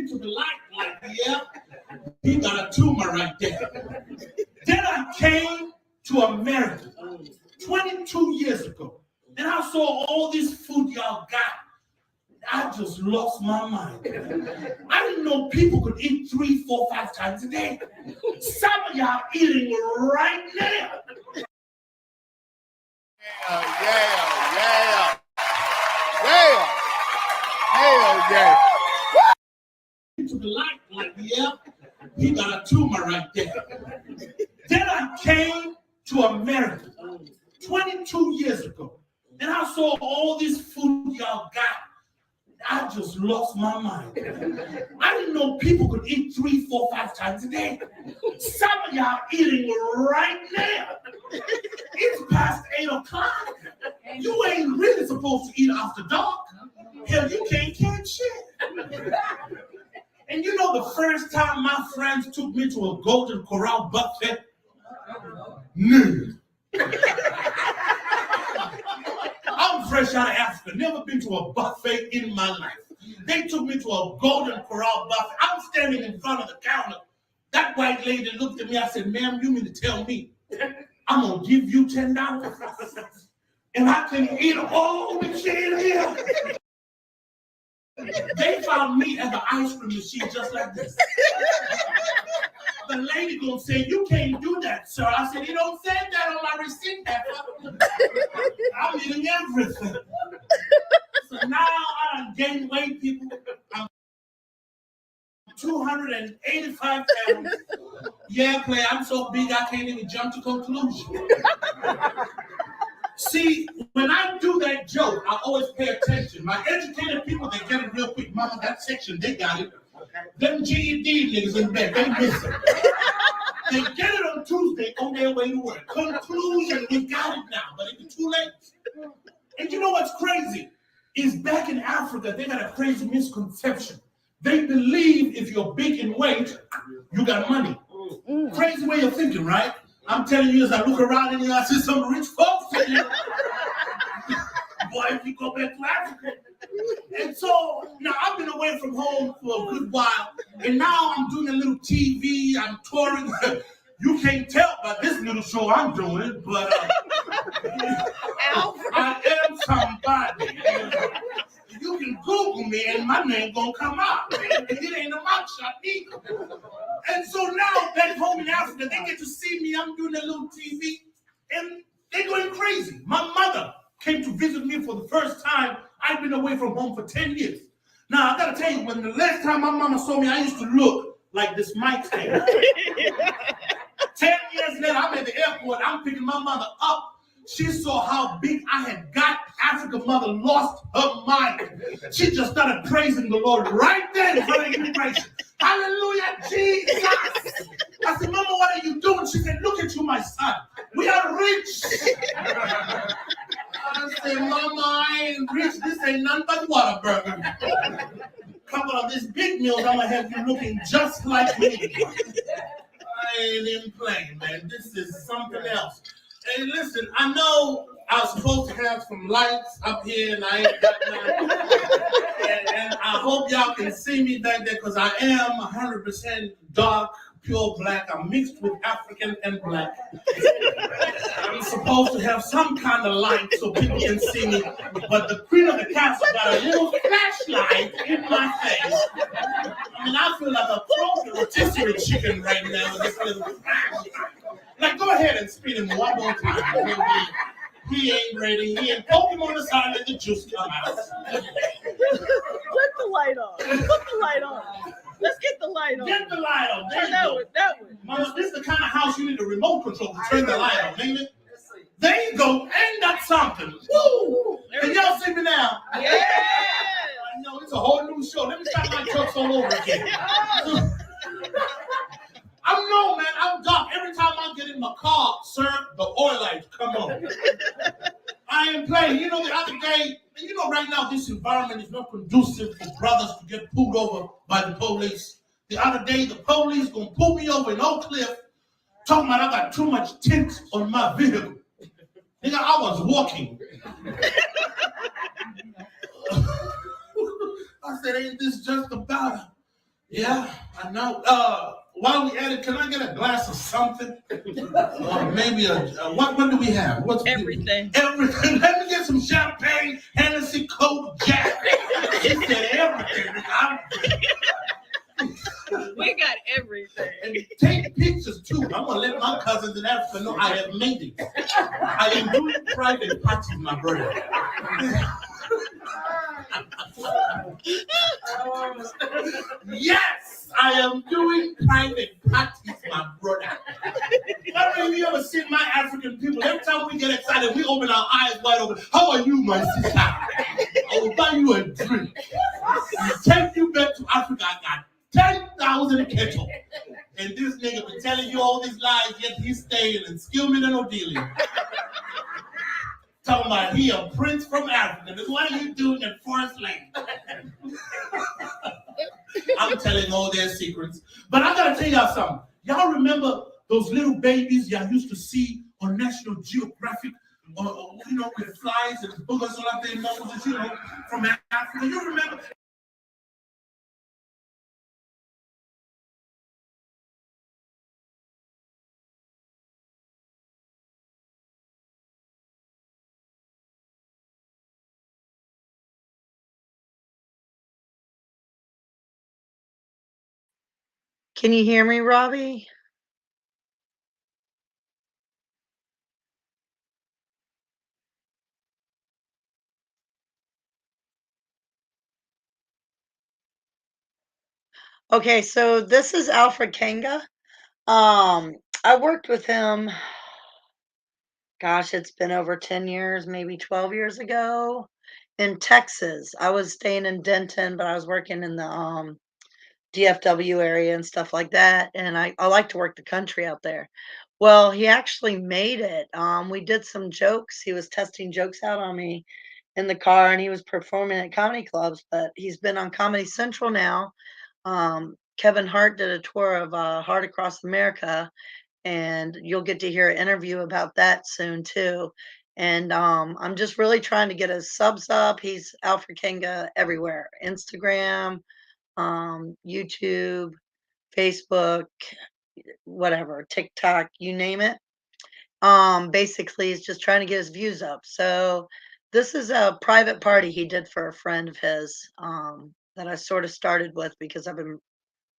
into the light, like, yeah, he got a tumor right there. Then I came to America 22 years ago. Then I saw all this food y'all got. I just lost my mind. I didn't know people could eat 3, 4, 5 times a day. Some of y'all eating right now. Yeah. To the light, like, yeah, he got a tumor right there. Then I came to America 22 years ago. Then I saw all this food y'all got. I just lost my mind. I didn't know people could eat 3, 4, 5 times a day. Some of y'all eating right now. It's past 8 o'clock. You ain't really supposed to eat after dark. Hell, you can't catch shit. And you know the first time my friends took me to a Golden Corral buffet? No. I'm fresh out of Africa, never been to a buffet in my life. They took me to a Golden Corral buffet. I'm standing in front of the counter. That white lady looked at me. I said, ma'am, you mean to tell me I'm going to give you $10 and I can eat all the shit here? They found me at the ice cream machine just like this. The lady gonna say, you can't do that, sir. I said, you don't say that on my receipt. I'm eating everything. So now I done gained weight, people. I'm 285 pounds. Yeah, Clay, I'm so big I can't even jump to conclusion. See, when I do that joke, I always pay attention. My educated people, they get it real quick. Mama, that section, they got it. Them GED niggas in bed, they miss it. They get it on Tuesday on their way to work. Conclusion, we got it now, but it's too late. And you know what's crazy? Is back in Africa, they got a crazy misconception. They believe if you're big in weight, you got money. Crazy way of thinking, right? I'm telling you, as I look around and I see some rich folks in here. Boy, if you go back to Africa. And so, now I've been away from home for a good while, and now I'm doing a little TV, I'm touring. You can't tell by this little show I'm doing, but I am somebody. You can Google me and my name gonna come out. It ain't a mugshot either. And so now back home in Africa, they get to see me, I'm doing a little TV, and they're going crazy. My mother came to visit me for the first time. I've been away from home for 10 years. Now, I gotta tell you, when the last time my mama saw me, I used to look like this mic stand. 10 years later, I'm at the airport, I'm picking my mother up. She saw how big I had got. Africa mother lost her mind. She just started praising the Lord right there in front of immigration. Hallelujah, Jesus. I said, Mama, what are you doing? She said, look at you, my son. We are rich. I said, Mama, I ain't rich. This ain't nothing but Whataburger. Couple of these big meals, I'm going to have you looking just like me. I ain't even playing, man. This is something else. Hey, listen, I know I was supposed to have some lights up here, and I ain't got none. And I hope y'all can see me back there, because I am 100% dark, pure black. I'm mixed with African and black. I'm supposed to have some kind of light so people can see me, but the queen of the castle got a little flashlight in my face. I mean, I feel like a frozen rotisserie chicken right now with this little flashlight. Like, go ahead and spin him one more time. He ain't ready. He ain't poke him on the side and let the juice come out. Put the light on. Put the light on. Let's get the light on. Get the light on. There you go. That one. Mama, this is the kind of house you need a remote control to turn the light on, ain't it? There you go. Ain't that something? Woo! Can y'all see me now? Yeah. I know, it's a whole new show. Let me start my jokes all over again. I'm dark. Every time I get in my car, sir, the oil lights come on. I ain't playing. You know, the other day, right now this environment is not conducive for brothers to get pulled over by the police. The other day, the police gonna pull me over in Oak Cliff, talking about I got too much tint on my vehicle. Nigga, I was walking. I said, ain't this just about Yeah, I know. While we at it, can I get a glass of something? Or maybe what do we have? What's Everything. Everything. Let me get some champagne, Hennessy, Coke, Jack. He said everything. We got everything. And take pictures too. I'm gonna let my cousins in Africa know I have made it. I am doing private parties, my brother. Yes, I am doing private parties, my brother. I don't know if you ever seen my African people. Every time we get excited, we open our eyes wide open. How are you, my sister? I will buy you a drink. Take you back to Africa. I got 10,000 kettle. And this nigga been telling you all these lies, yet he's staying in Skillman and Odelia. Talking about he a prince from Africa. What are you doing in Forest Lane? I'm telling all their secrets. But I gotta tell y'all something. Y'all remember those little babies y'all used to see on National Geographic, or with flies and boogers all up their noses, from Africa? You remember? Can you hear me, Robbie? Okay, so this is Alfred Kanga. I worked with him, gosh, it's been over 10 years, maybe 12 years ago in Texas. I was staying in Denton, but I was working in the DFW area and stuff like that. And I like to work the country out there. Well, he actually made it. We did some jokes. He was testing jokes out on me in the car, and he was performing at comedy clubs, but he's been on Comedy Central now. Kevin Hart did a tour of Hart Across America, and you'll get to hear an interview about that soon too. And I'm just really trying to get his subs up. He's Alfred Kanga everywhere: Instagram, YouTube, Facebook, whatever, TikTok, you name it. Basically, he's just trying to get his views up. So this is a private party he did for a friend of his that I sort of started with because I've been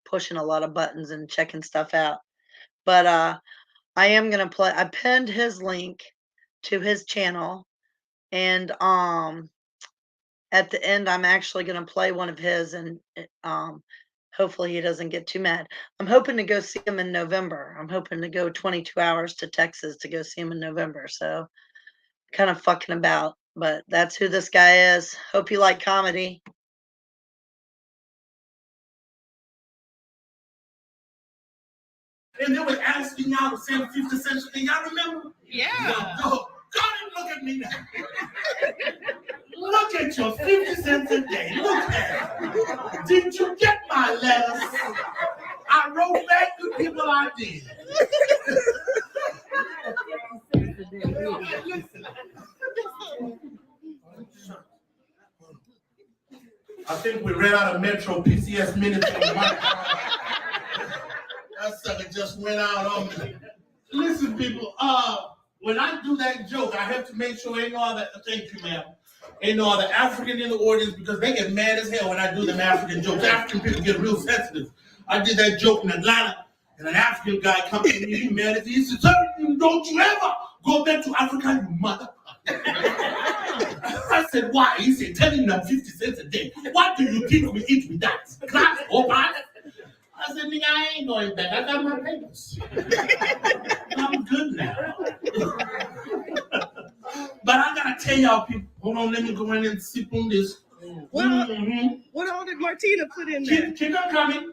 pushing a lot of buttons and checking stuff out. But I am gonna play. I pinned his link to his channel, and at the end, I'm actually gonna play one of his, and hopefully he doesn't get too mad. I'm hoping to go see him in November. I'm hoping to go 22 hours to Texas to go see him in November. So kind of fucking about, but that's who this guy is. Hope you like comedy. And they were asking y'all the same 50 cents thing. Y'all remember? Yeah. Go and look at me now. Look at your 50 cents a day. Look at it. Did you get my letters? I wrote back to people I did. I think we ran out of Metro PCS minutes on my That sucker just went out on me. Listen, people, when I do that joke, I have to make sure ain't no other, thank you, ma'am, ain't no other African in the audience because they get mad as hell when I do them African jokes. African people get real sensitive. I did that joke in Atlanta, and an African guy comes to me, he mad as he said, "Sir, don't you ever go back to Africa, you mother." I said, "Why?" He said, "Telling them 50 cents a day. What do you think we eat with that? Class or pie?" I said, "Nigga, I ain't going back. I got my papers. I'm good now." But I gotta tell y'all people, hold on, let me go in and sip on this. What all did Martina put in there? Keep on coming.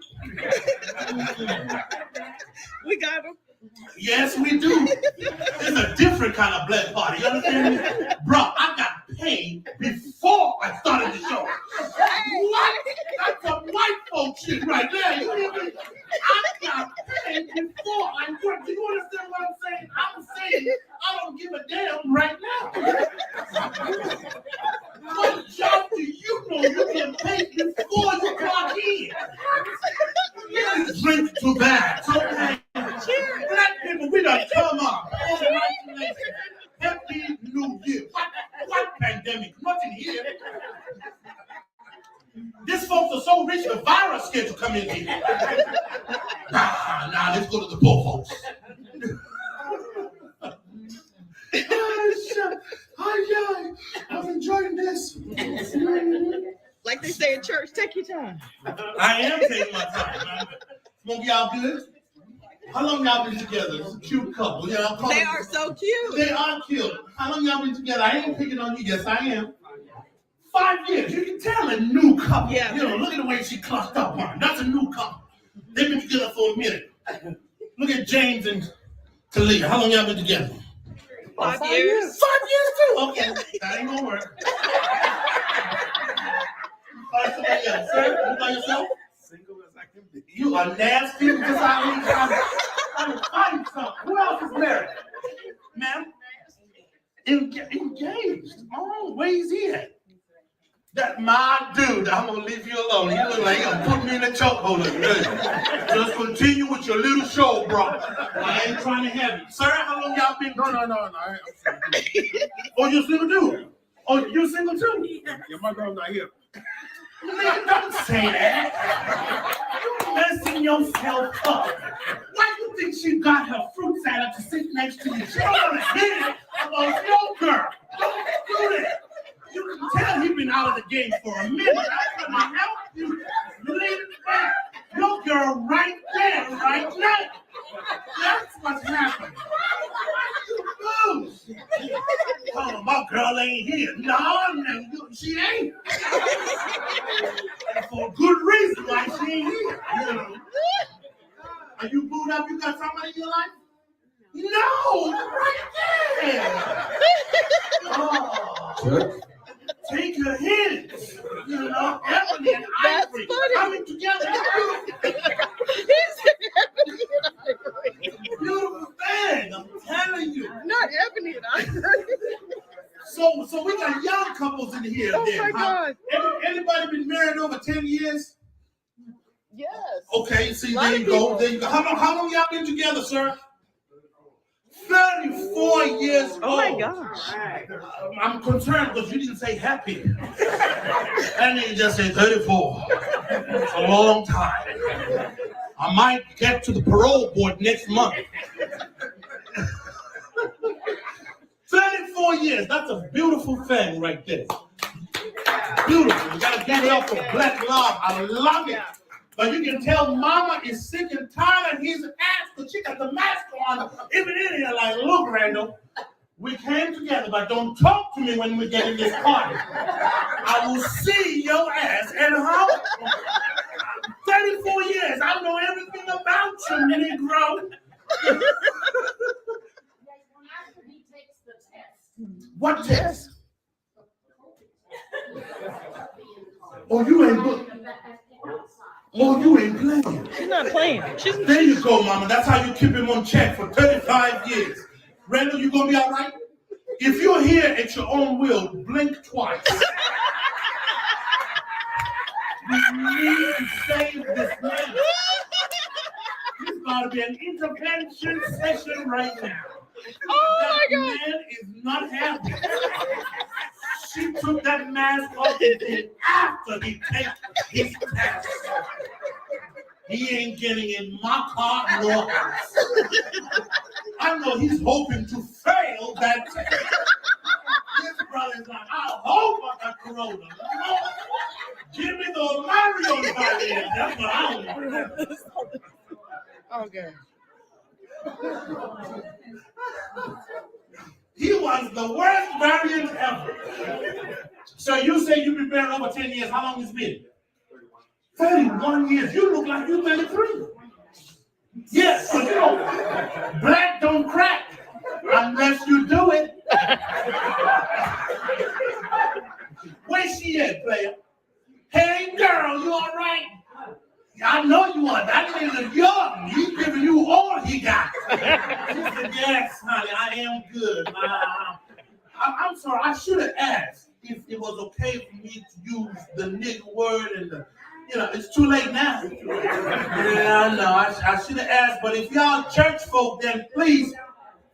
We got him. Yes, we do. It's a different kind of black party. You understand me? Bro, I got paid before I started the show. What? That's some white folk shit right there. You hear me? I got paid before I worked. Do you understand what I'm saying? I'm saying I don't give a damn right now. What job do you know you get paid before you clock in? pandemic. Nothing here. These folks are so rich, the virus scared to come in here. Nah, let's go to the poor folks. I'm enjoying this. Like they say in church, take your time. I am taking my time, man. It's gonna be all good. How long y'all been together? It's a cute couple. Y'all call They them- are so cute. They are cute. How long y'all been together? I ain't picking on you. Yes, I am. 5 years. You can tell a new couple. Yeah. You know, look at the way she clucked up on him. That's a new couple. They've been together for a minute. Look at James and Talia. How long y'all been together? 5 years. 5 years too. Okay, that ain't gonna work. Find somebody else. Sir, you by yourself? Single as I can be. You are nasty because I'm fighting something. Who else is married? Ma'am? Engaged. Oh, where's he at? That my dude. I'm gonna leave you alone. You look like you're gonna put me in a chokehold. Just continue with your little show, bro. I ain't trying to have you. Sir, how long y'all been? No. I'm single. Oh, you single too? Oh, you single too? Yeah, my girl's not here. Man, don't say that. You're messing yourself up. Why do you think she got her fruit salad to sit next to you? She don't want to hear about your girl. Don't do that. You can tell he's been out of the game for a minute. I'm gonna help you. Leave it back. Your girl right there, right now. That's what's happening. Oh, my girl ain't here. No, she ain't. And for a good reason why she ain't here. You know. Are you booed up? You got somebody in your life? No, right there. Oh. Take her hints. You know, Ebony and That's Ivory funny. coming together. Beautiful thing, I'm telling you. Not Ebony and I. So we got young couples in here. Oh then, my huh? God. Anybody been married over 10 years? Yes. Okay, see, Lot there of you go. people. There you go. How long y'all been together, sir? 34 years old. Oh my gosh. I'm concerned because you didn't say happy. And you just said 34. It's a long time. I might get to the parole board next month. 34 years. That's a beautiful thing right there. Beautiful. You gotta give it up for Black Love. I love it. But you can tell Mama is sick and tired of his ass because she got the mask on. Even in here, like, look, Randall, we came together, but don't talk to me when we get in this party. I will see your ass at home. 34 years. I know everything about you, Negro. What test? Oh, you ain't booked. Oh, you ain't playing. She's not playing. She's There you go, Mama. That's how you keep him on check for 35 years. Randall, you gonna be all right? If you're here at your own will, blink twice. We need to save this man. There's gotta be an intervention session right now. Oh my God. That man is not happy. She took that mask off and then after he takes his test. He ain't getting in my car nor house. I know he's hoping to fail that test. His brother's like, I hope I got corona. No, give me the Mario variant. That's what I want. Okay. He was the worst variant ever. So you say you've been married over 10 years. How long has it been? 31 years. You look like you're 33. Yes, but you know, black don't crack unless you do it. Where's she at, player? Hey, girl, you all right? I know you are. That nigga young. He's giving you all he got. She said, yes, honey, I am good. I'm sorry. I should have asked if it was okay for me to use the nigga word and the, you know, it's too late now. Yeah, I know. I should have asked, but if y'all church folk, then please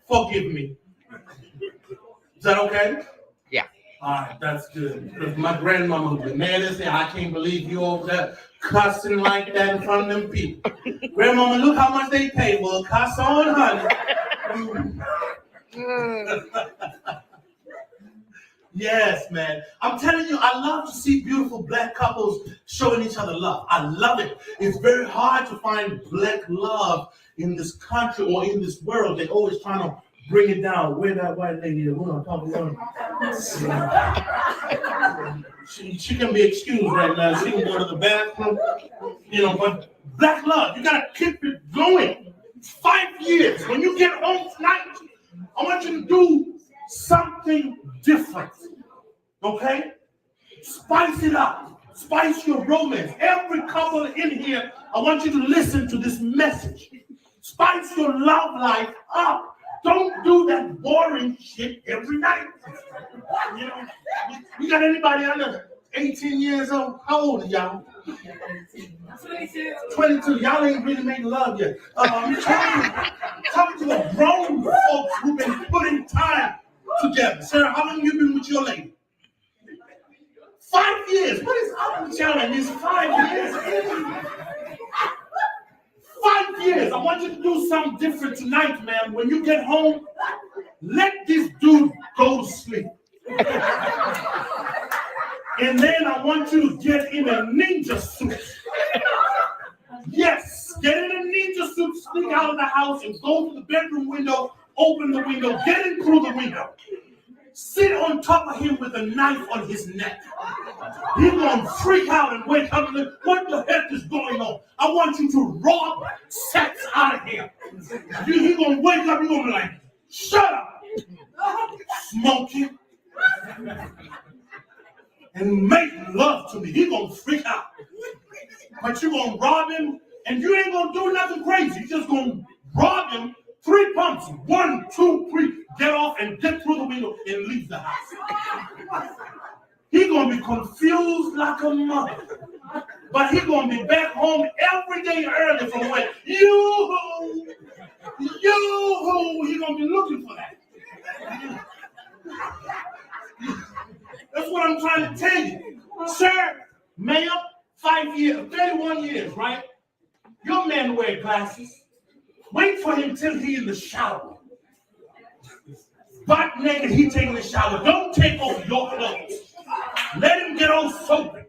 forgive me. Is that okay? Yeah. All right, that's good. Because my grandmama would be mad and say, I can't believe you over there cussing like that in front of them people. Grandmama, look how much they pay. Well, cuss on, honey. Yes, man. I'm telling you, I love to see beautiful black couples showing each other love. I love it. It's very hard to find black love in this country or in this world. They're always trying to bring it down. Where that white lady is? We're gonna talk about she can be excused right now. She can go to the bathroom. But black love, you gotta keep it going. 5 years. When you get home tonight, I want you to do something different. Okay? Spice it up. Spice your romance. Every couple in here, I want you to listen to this message. Spice your love life up. Don't do that boring shit every night. You got anybody under 18 years old? How old are y'all? 22. Y'all ain't really making love yet. I'm talking to the grown folks who've been putting time together. Sarah, how long you been with your lady? 5 years. What is up with y'all in these 5 years? 5 years. I want you to do something different tonight, man. When you get home, let this dude go to sleep. And then I want you to get in a ninja suit. Yes, get in a ninja suit, sneak out of the house and go to the bedroom window, open the window, get in through the window. Sit on top of him with a knife on his neck. He's going to freak out and wake up and say, what the heck is going on? I want you to rob sex out of him. He's going to wake up, you're going to be like, shut up, smoking, and make love to me. He's going to freak out. But you're going to rob him, and you ain't going to do nothing crazy. You're just going to rob him 3 pumps. 1, 2, 3. Get off and get through the window and leave the house. He's going to be confused like a mother. But he's going to be back home every day early from work. Yoo-hoo! Yoo-hoo! He's going to be looking for that. That's what I'm trying to tell you. Sir, ma'am, 5 years, 31 years, right? Your man wear glasses. Wait for him till he in the shower. Butt naked, he taking the shower. Don't take off your clothes. Let him get all soapy.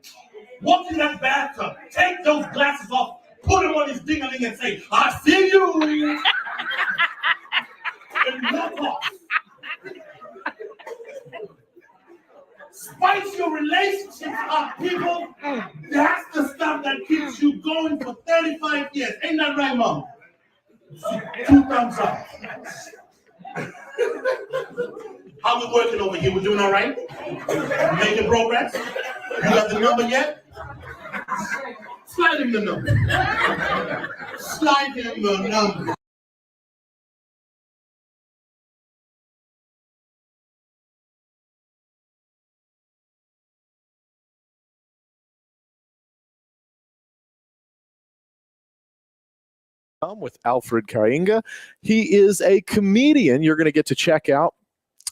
Walk in that bathtub. Take those glasses off. Put him on his ding-a-ling and say, I see you. And walk off. Spice your relationships up, people. That's the stuff that keeps you going for 35 years. Ain't that right, Mom? 2 thumbs up. How we working over here? We doing all right? Making progress? You got the number yet? Slide him the number. Slide him the number. With Alfred Kainga. He is a comedian you're going to get to check out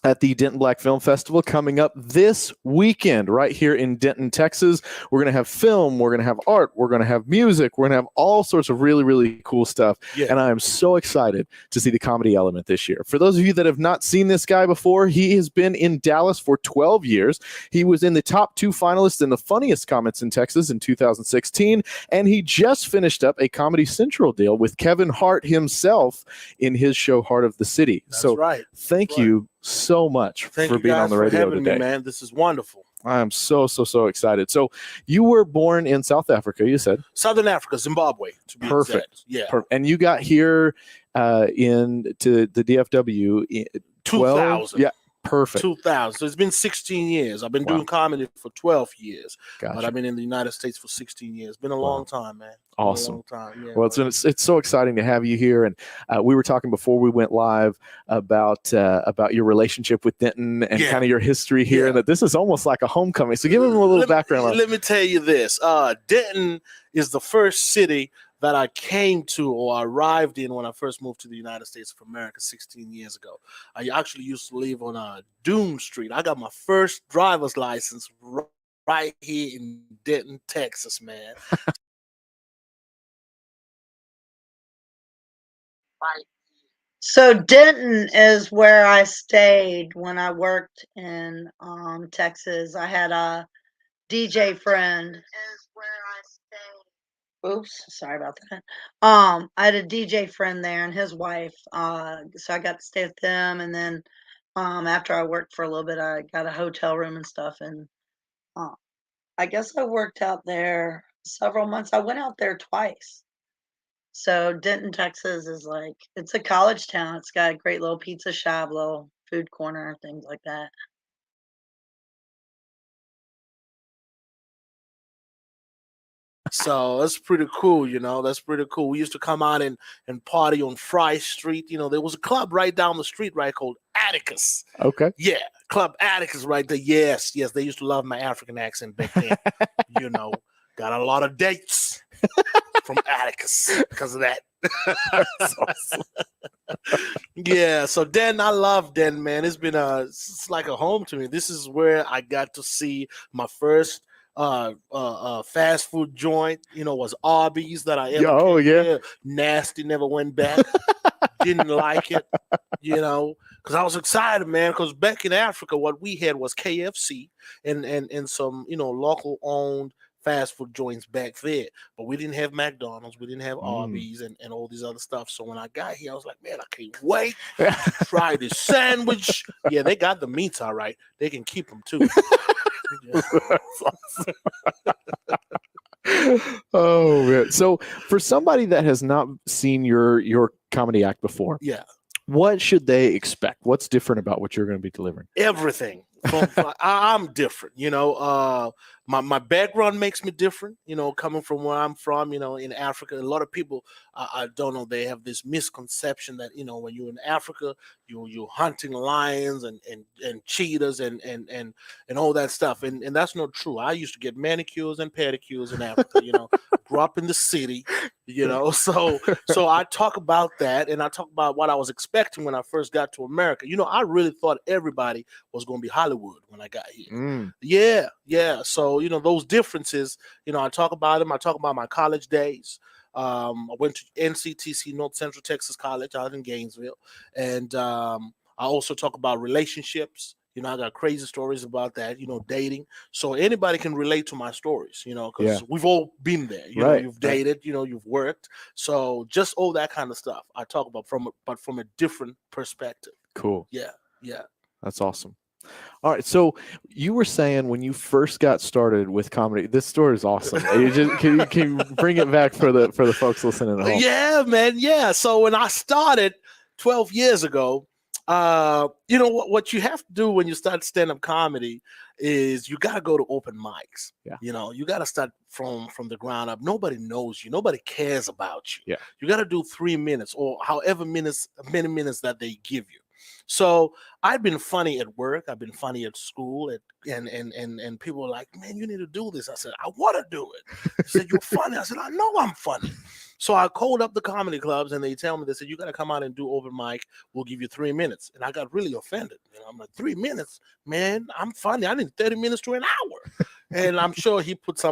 at the Denton Black Film Festival coming up this weekend right here in Denton, Texas. We're going to have film, we're going to have art, we're going to have music, we're going to have all sorts of really, really cool stuff. Yeah. And I am so excited to see the comedy element this year. For those of you that have not seen this guy before, he has been in Dallas for 12 years. He was in the top 2 finalists in the Funniest Comments in Texas in 2016, and he just finished up a Comedy Central deal with Kevin Hart himself in his show Heart of the City. That's so right. Thank you so much for being on the radio today. Me, man. This is wonderful. I am so excited. So you were born in South Africa, you said? Southern Africa, Zimbabwe, to be perfect. Exact. Yeah. And you got here to the DFW in 2000. Yeah. Perfect. 2000. So it's been 16 years. I've been doing comedy for 12 years. Gotcha. But I've been in the United States for 16 years. Been a long time, man. Awesome. A long time, yeah. Well, it's so exciting to have you here. And we were talking before we went live about your relationship with Denton and kind of your history here, and that this is almost like a homecoming. So give them a little background on it. Let me tell you this. Denton is the first city that I came to or arrived in when I first moved to the United States of America 16 years ago. I actually used to live on Doom Street. I got my first driver's license right here in Denton, Texas, man. So Denton is where I stayed when I worked in Texas. I had a DJ friend. Oops, sorry about that. I had a DJ friend there and his wife. So I got to stay with them, and then after I worked for a little bit, I got a hotel room and stuff. And uh, I guess I worked out there several months. I went out there twice. So Denton, Texas is like it's a college town. It's got a great little pizza shop, little food corner, things like that. So that's pretty cool, That's pretty cool. We used to come out and party on Fry Street. There was a club right down the street, right, called Atticus. Okay. Yeah, Club Atticus right there. Yes. They used to love my African accent back then. Got a lot of dates from Atticus because of that. That's awesome. Yeah, so Denton, I love Denton, man. It's like a home to me. This is where I got to see my first fast food joint, was Arby's that I ever Oh, came yeah. there. Nasty, never went back. Didn't like it, because I was excited, man, because back in Africa, what we had was KFC and some, local owned fast food joints back there, but we didn't have McDonald's, we didn't have Arby's and all these other stuff. So when I got here, I was like, man, I can't wait to try this sandwich. Yeah, they got the meats all right. They can keep them too. Oh man. So for somebody that has not seen your comedy act before, Yeah, what should they expect? What's different about what you're going to be delivering? everything. I'm different, my background makes me different, coming from where I'm from, in Africa. A lot of people, I don't know, they have this misconception that, when you're in Africa, you're hunting lions and cheetahs and all that stuff. And that's not true. I used to get manicures and pedicures in Africa, grew up in the city, so I talk about that, and I talk about what I was expecting when I first got to America. I really thought everybody was going to be Hollywood when I got here. Yeah. So, those differences, I talk about them. I talk about my college days. I went to NCTC, North Central Texas College out in Gainesville. And I also talk about relationships. I got crazy stories about that, dating. So anybody can relate to my stories, because we've all been there. Right, You've dated, you've worked. So just all that kind of stuff I talk about but from a different perspective. Cool. Yeah. That's awesome. All right. So you were saying when you first got started with comedy, this story is awesome. Can you bring it back for the folks listening at home? Yeah, man. Yeah. So when I started 12 years ago, what you have to do when you start stand-up comedy is you got to go to open mics. Yeah. You got to start from the ground up. Nobody knows you. Nobody cares about you. Yeah. You got to do 3 minutes or however many minutes that they give you. So I've been funny at work. I've been funny at school, and people are like, man, you need to do this. I said, I want to do it. They said, you're funny. I said, I know I'm funny. So I called up the comedy clubs, and they tell me, they said, you got to come out and do open mic. We'll give you 3 minutes. And I got really offended. I'm like, 3 minutes? Man, I'm funny. I need 30 minutes to an hour. And I'm sure he put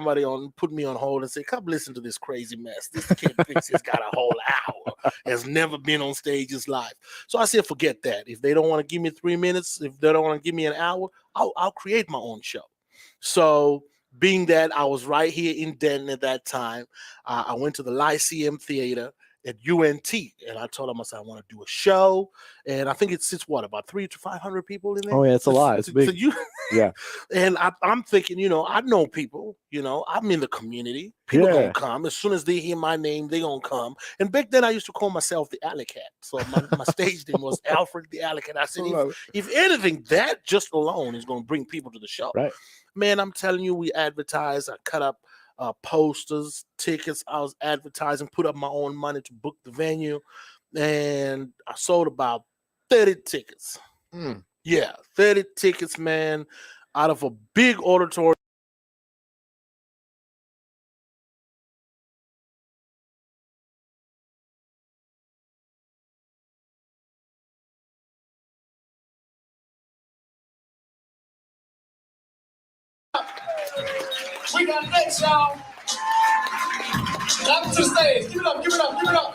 me on hold and said, come listen to this crazy mess. This kid thinks he's got a whole hour, has never been on stage his life. So I said, forget that. If they don't want to give me 3 minutes, if they don't want to give me an hour, I'll create my own show. So being that I was right here in Denton at that time, I went to the Lyceum Theater at UNT, and I told them, I said, I want to do a show, and I think it sits about 300 to 500 people in there. Oh yeah, it's a lot. It's big. Yeah. And I'm thinking, I know people, I'm in the community. People gonna come. As soon as they hear my name, they gonna come. And back then I used to call myself the Alley Cat. So my stage name was Alfred the Alley Cat. I said, if anything, that just alone is gonna bring people to the show. Right. Man, I'm telling you, we advertise. I cut up posters, tickets. I was advertising, put up my own money to book the venue, and I sold about 30 tickets. Yeah, 30 tickets, man, out of a big auditorium. We got next, y'all. Welcome to the stage. Give it up, give it up, give it up.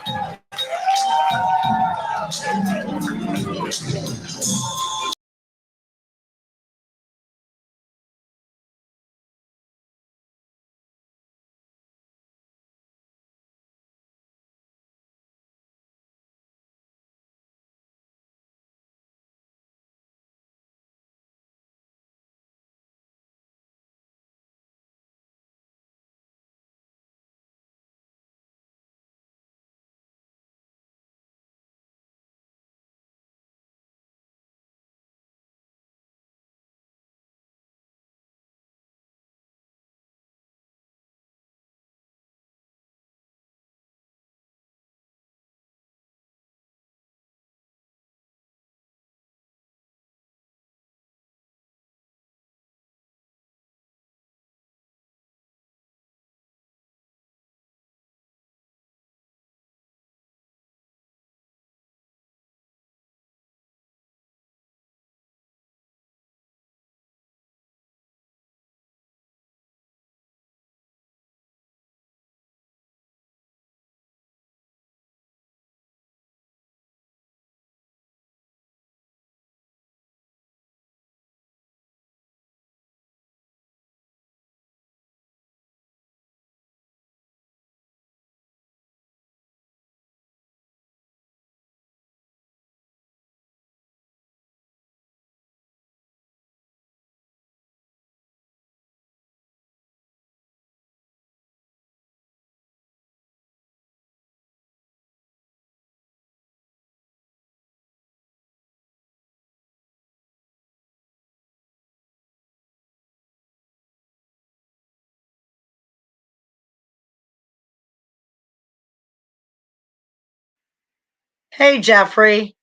Hey, Jeffrey.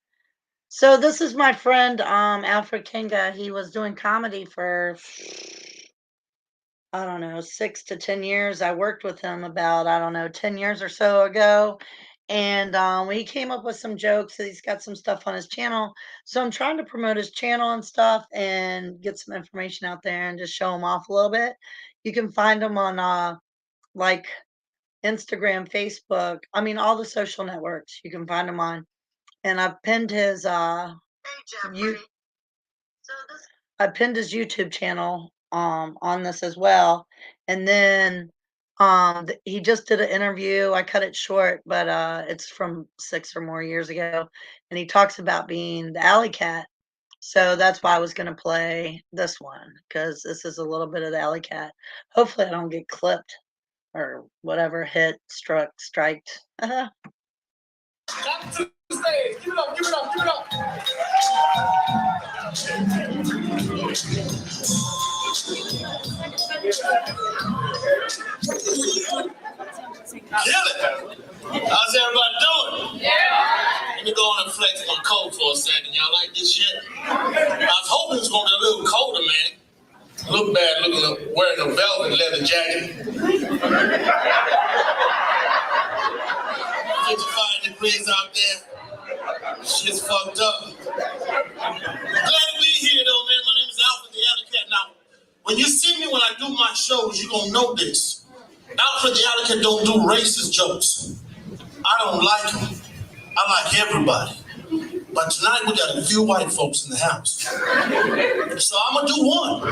So this is my friend, Alfred Kinga. He was doing comedy for, I don't know, 6 to 10 years. I worked with him about, I don't know, 10 years or so ago. And he came up with some jokes. He's got some stuff on his channel. So I'm trying to promote his channel and stuff and get some information out there and just show him off a little bit. You can find him on like Instagram, Facebook. I mean, all the social networks you can find him on. And I've pinned his you I pinned his YouTube channel on this as well. And then he just did an interview. I cut it short, but it's from 6 or more years ago. And he talks about being the alley cat. So that's why I was gonna play this one, because this is a little bit of the alley cat. Hopefully I don't get clipped or whatever, hit, struck, striked. Welcome to the stage. Give it up, give it up, give it up. Kill it. How's everybody doing? Yeah. Let me go on and flex on cold for a second. Y'all like this shit? I was hoping it was going to be a little colder, man. I look bad looking wearing a velvet leather jacket. 55 degrees out there. Shit's fucked up. Glad to be here, though, man. My name is Alfred the Alley Cat. Now, when you see me when I do my shows, you're going to know this. Alfred the Alley Cat don't do racist jokes. I don't like them. I like everybody. But tonight we got a few white folks in the house. So I'm going to do one.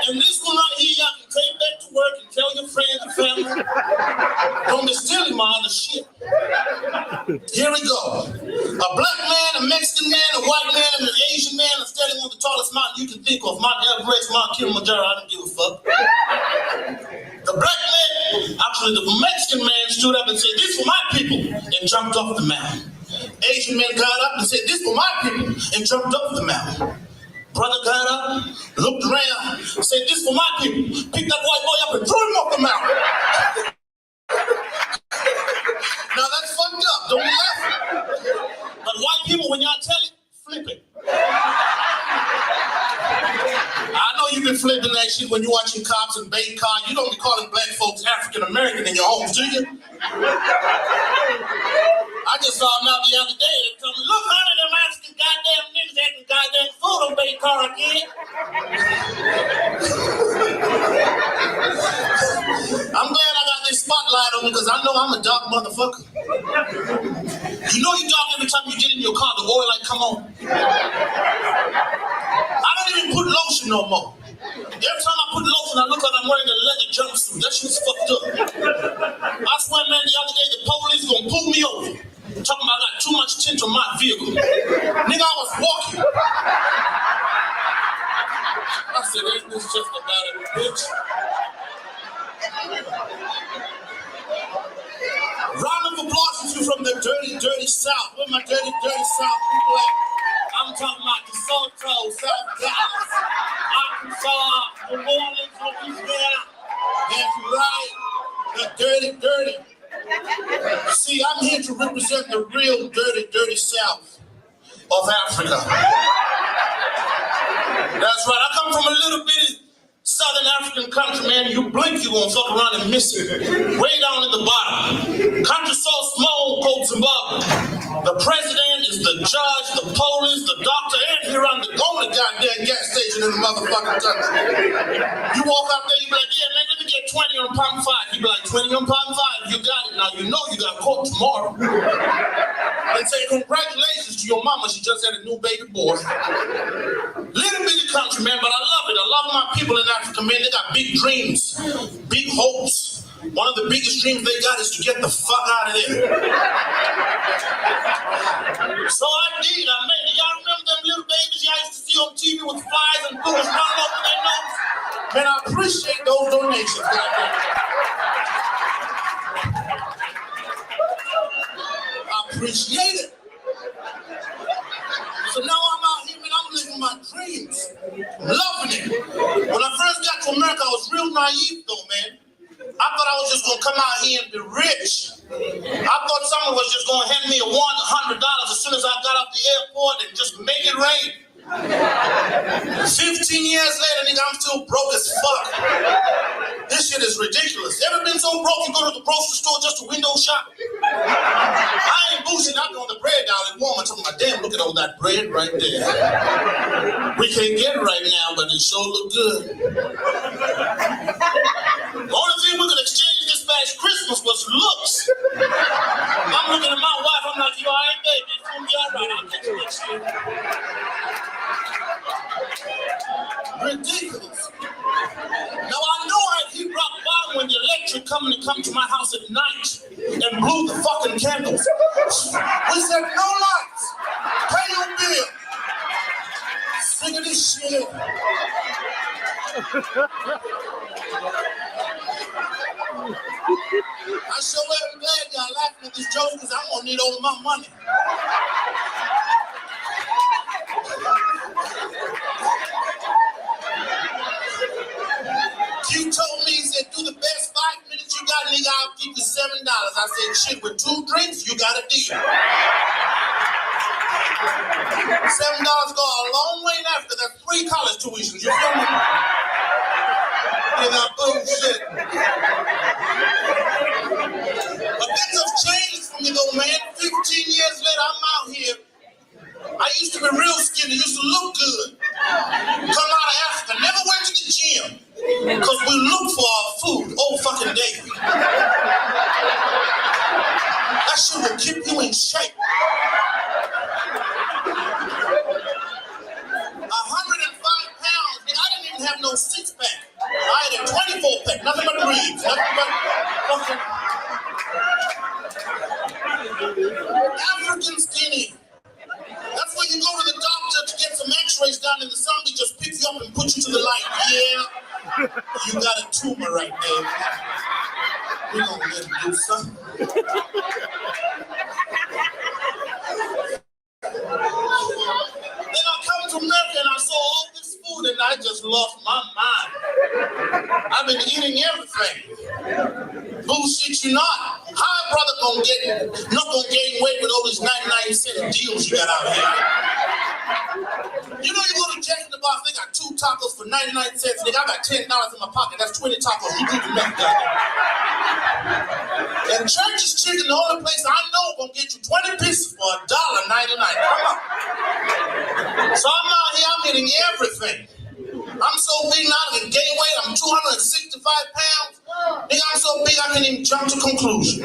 And this one right here, y'all can take back to work and tell your friends and family. Don't be stealing my other shit. Here we go. A black man, a Mexican man, a white man, and an Asian man are standing on the tallest mountain you can think of. Mount Everest, Mount Kilimanjaro, I don't give a fuck. The black man, actually the Mexican man stood up and said, "This for my people," and jumped off the mountain. Asian man got up and said, "This for my people," and jumped off the mountain. Brother got up, looked around, said, "This for my people." Picked that white boy up and threw him off the mountain. Now that's fucked up. Don't be laughing. But white people, when y'all tell it, flip it. I know you've been flipping that shit when you're watching Cops and Bait Car. You don't be calling black folks African American in your homes, do you? I just saw them out the other day. They told me, "Look, honey, them African goddamn niggas acting goddamn fool on Bait Car again." I'm a dark motherfucker. You know you dark every time you get in your car, the oil light come on. I don't even put lotion no more. Every time I put lotion, I look like I'm wearing a leather jumpsuit. That shit's fucked up. I swear, man, the other day the police gonna pull me over. Talking about I got too much tint on my vehicle. Nigga, I was walking. I said, ain't this just about it, bitch? Round of applause to you from the dirty, dirty South. Where my dirty, dirty South people at? I'm talking about DeSoto, South Dallas, Arkansas, New Orleans, Louisiana. That's right, the dirty, dirty. See, I'm here to represent the real dirty, dirty South of Africa. That's right, I come from a little bitty Southern African country, man. You blink, you gonna fuck around and miss it. Way down at the bottom. Country so small, Cote Zimbabwe. The president is the judge, the police, the doctor, and he run the only goddamn gas station in the motherfucking country. You walk out there, you be like, yeah, man, let me get 20 on pump 5. You be like, 20 on pump 5, you got it. Now you know you got caught tomorrow. And say, congratulations to your mama, she just had a new baby boy. Little bitty country, man, but I love it. I love my people in Africa, man. They got big dreams, big hopes. One of the biggest dreams they got is to get the fuck out of there. So I did. I made it. Y'all remember them little babies y'all used to see on TV with flies and bullets running over their nose? Man, I appreciate those donations. I appreciate it. So now I'm out here, man, I'm living my dreams. Loving it. When I first got to America, I was real naive though, man. I thought I was just gonna come out here and be rich. I thought someone was just gonna hand me $100 as soon as I got off the airport and just make it rain. 15 years later, nigga, I'm still broke as fuck. This shit is ridiculous. Ever been so broke you go to the grocery store just to window shop? I ain't bullshit knocking on the bread down at Walmart talking about, damn, look at all that bread right there. We can't get it right now, but it sure look good. The only thing we could exchange this past Christmas was looks. I'm looking at my wife, I'm like, you all right, baby? It's gonna be all right, I'll get you next year. Ridiculous. Now I know I hit rock bottom when the electric company come to my house at night and blew the fucking candles. We said, no lights, pay your bill. Sick of this shit. I sure am glad y'all laughing at this joke because I'm gonna need all of my money. You told me, he said, do the best 5 minutes you got, nigga, I'll give you $7. I said, shit, with 2 drinks, you got a deal. $7 go a long way in Africa. That's 3 college tuitions, you feel me? You know, bullshit. But things have changed for me though, man. 15 years later, I'm out here. I used to be real skinny, used to look good. Come out of Africa, never went to the gym. Because we look for our food all fucking day. That shit will keep you in shape. 105 pounds, man, I didn't even have no 6-pack. I had a 24-pack, nothing but ribs, nothing but fucking African skinny. That's when you go to the doctor to get some x-rays done and the zombie just picks you up and puts you to the light. Yeah, you got a tumor right there. We're gonna let him do something. Then I come to America and I saw all this food and I just lost my mind. I've been eating everything. Bullshit, you not. How a brother not gonna gain weight with all these 99-cent deals you got out here? You know you go to Jack in the Box, they got 2 tacos for 99 cents. Nigga, I got $10 in my pocket. That's 20 tacos. You do the math, goddamn. And Church's Chicken, the only place I know gonna get you 20 pieces for $1.99. Come on. So I'm out here, I'm eating everything. I'm so big now, I can gain weight. I'm 265 pounds. Nigga, I'm so big I can't even jump to conclusion.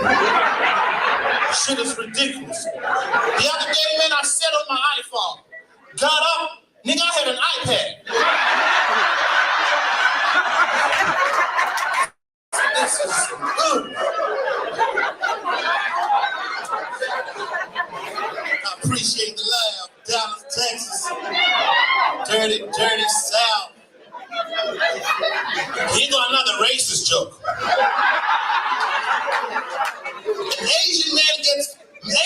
Shit is ridiculous. The other day, man, I sat on my iPhone. Got up, nigga, I had an iPad. This is good. I appreciate the love. Dallas, Texas. Dirty, dirty South. Here go another racist joke. An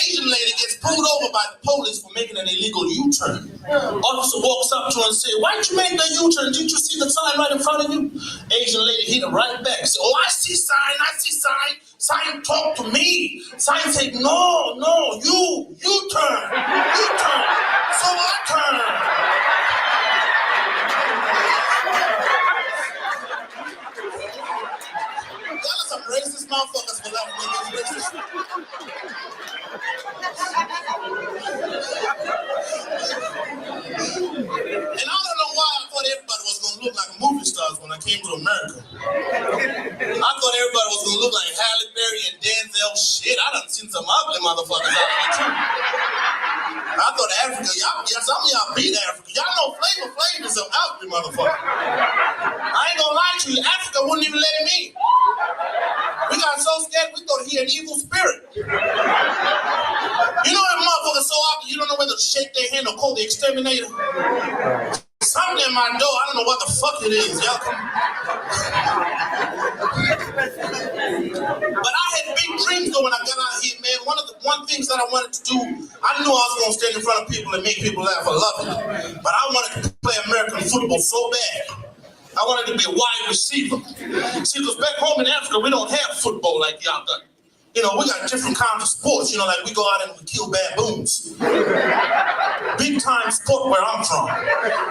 Asian lady gets pulled over by the police for making an illegal U-turn. Officer walks up to her and says, "Why'd you make the U-turn? Didn't you see the sign right in front of you?" Asian lady hit her right back. Said, "Oh, I see sign. Sign talk to me." Sign said, "No, you turn. So I turn." Y'all are some racist motherfuckers for laughing at these racist. And I don't know why I thought everybody was going to look like movie stars when I came to America. I thought everybody was going to look like Halle Berry and Denzel. Shit, I done seen some ugly motherfuckers out there too. I thought Africa, some of y'all beat Africa. Y'all know Flavor Flav is an ugly motherfucker. I ain't gonna lie to you, Africa wouldn't even let him in. We got so scared we thought he an evil spirit. You know that motherfucker so ugly you don't know whether to shake their hand or call the exterminator? Something in my door, I don't know what the fuck it is. Y'all come. But I had big dreams though when I got out here, man. One things that I wanted to do, I knew I was gonna stand in front of people and make people laugh. I love it. But I wanted to play American football so bad. I wanted to be a wide receiver. See, because back home in Africa, we don't have football like y'all got. You know, we got different kinds of sports. You know, like we go out and we kill baboons. Big time sport where I'm from.